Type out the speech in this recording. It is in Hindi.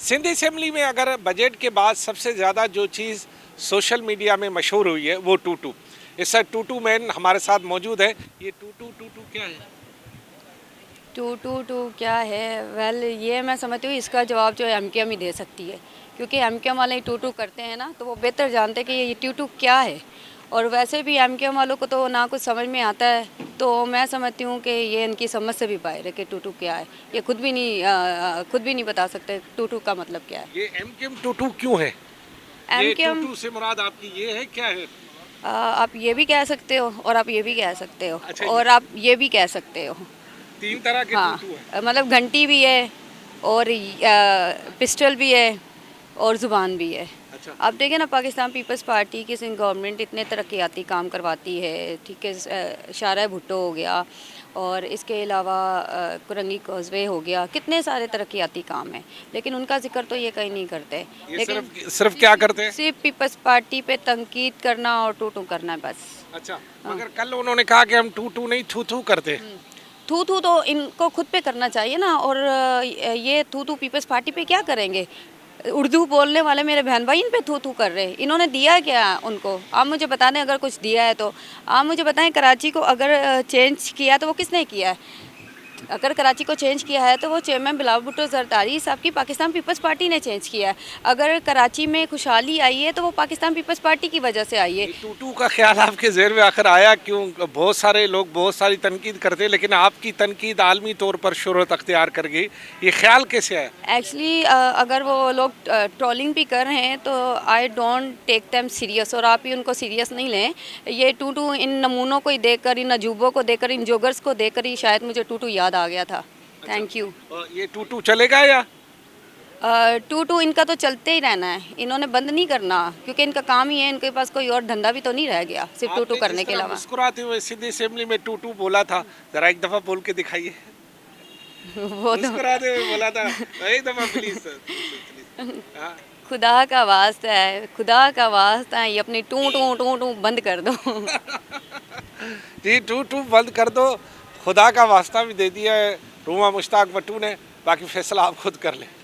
सिंध असेंबली में अगर बजट के बाद सबसे ज़्यादा जो चीज़ सोशल मीडिया में मशहूर हुई है वो टूटू। इस टूटू मैन हमारे साथ मौजूद है। ये टूटू टूटू क्या है? टू टू टू क्या है? वेल ये मैं समझती हूँ इसका जवाब जो है एमकेएम ही दे सकती है, क्योंकि एमकेएम वाले ही टू टू करते हैं ना, तो वो बेहतर जानते हैं कि ये टू टू क्या है। और वैसे भी एमकेएम वालों को तो ना कुछ समझ में आता है, तो मैं समझती हूँ कि ये इनकी समझ से भी बाहर है कि टू टू क्या है। ये खुद भी नहीं बता सकते टू टू का मतलब क्या है। ये एम टूटू क्यों है? ये एमकेएम टूटू से मुराद आपकी ये है क्या है? आप ये भी कह सकते हो और आप ये भी कह सकते हो अच्छा, और आप ये भी कह सकते हो। तीन तरह के हाँ, टूटू है। मतलब घंटी भी है और पिस्टल भी है और ज़ुबान भी है। अच्छा। आप देखें ना, पाकिस्तान पीपल्स पार्टी की सिंध गवर्नमेंट इतने तरक्याती काम करवाती है, ठीक है। शारा भुट्टो हो गया और इसके अलावा कुरंगी कॉजवे हो गया, कितने सारे तरक्याती काम हैं, लेकिन उनका जिक्र तो ये कहीं नहीं करते। ये लेकिन सिर्फ क्या करते हैं? सिर्फ पीपल्स पार्टी पे तनकीद करना और टू टू करना है बस। अच्छा, हाँ। मगर कल उन्होंने कहा कि हम टूटू नहीं थू थू करते। थू थू तो इनको खुद पे करना चाहिए ना, और ये थू थू पीपल्स पार्टी पे क्या करेंगे? उर्दू बोलने वाले मेरे बहन भाई इन पे थू थू कर रहे हैं। इन्होंने दिया क्या उनको? आप मुझे बता दें, अगर कुछ दिया है तो आप मुझे बताएं। कराची को अगर चेंज किया तो वो किसने किया है? अगर कराची को चेंज किया है तो वो चेयरमैन बिलावल भुट्टो जरदारी साहब की पाकिस्तान पीपल्स पार्टी ने चेंज किया है। अगर कराची में खुशहाली आई है तो वो पाकिस्तान पीपल्स पार्टी की वजह से आई है। ये टूटू का ख्याल आपके ज़हन में आखिर आया क्यों? बहुत सारे लोग बहुत सारी तनकीद करते हैं, लेकिन आपकी तनकीद आलमी तौर पर शोहरत अख्तियार कर गई। ये ख्याल कैसे आया? एक्चुअली अगर वो लोग ट्रोलिंग भी कर रहे हैं तो I don't take them serious, और आप ही उनको सीरियस नहीं लें। ये टूटू इन नमूनों को ही देखकर, इन अजूबों को देखकर, इन जोगर्स को देखकर ही शायद मुझे टूटू याद आ गया था। Thank you. ये टूटू चलेगा या? टूटू इनका तो चलते ही रहना है, इन्होंने बंद नहीं करना, क्योंकि इनका काम ही है। इनके पास कोई और धंधा भी तो नहीं रह गया सिर्फ टूटू आपने करने जिस के तरह अलावा। मुस्कुराते हुए सिंध असेंबली में टूटू बोला था, जरा एक दफा बोल के दिखाइए। वो तो मुस्कुराते हुए बोला था, एक दफा प्लीज सर, प्लीज। हाँ। खुदा का वास्ता है, खुदा का वास्ता है, ये अपनी टू टू टू टू बंद कर दो। जी, टूटू बंद कर दो, खुदा का वास्ता भी दे दिया है रूमा मुश्ताक बट्टू ने। बाकी फैसला आप खुद कर लें।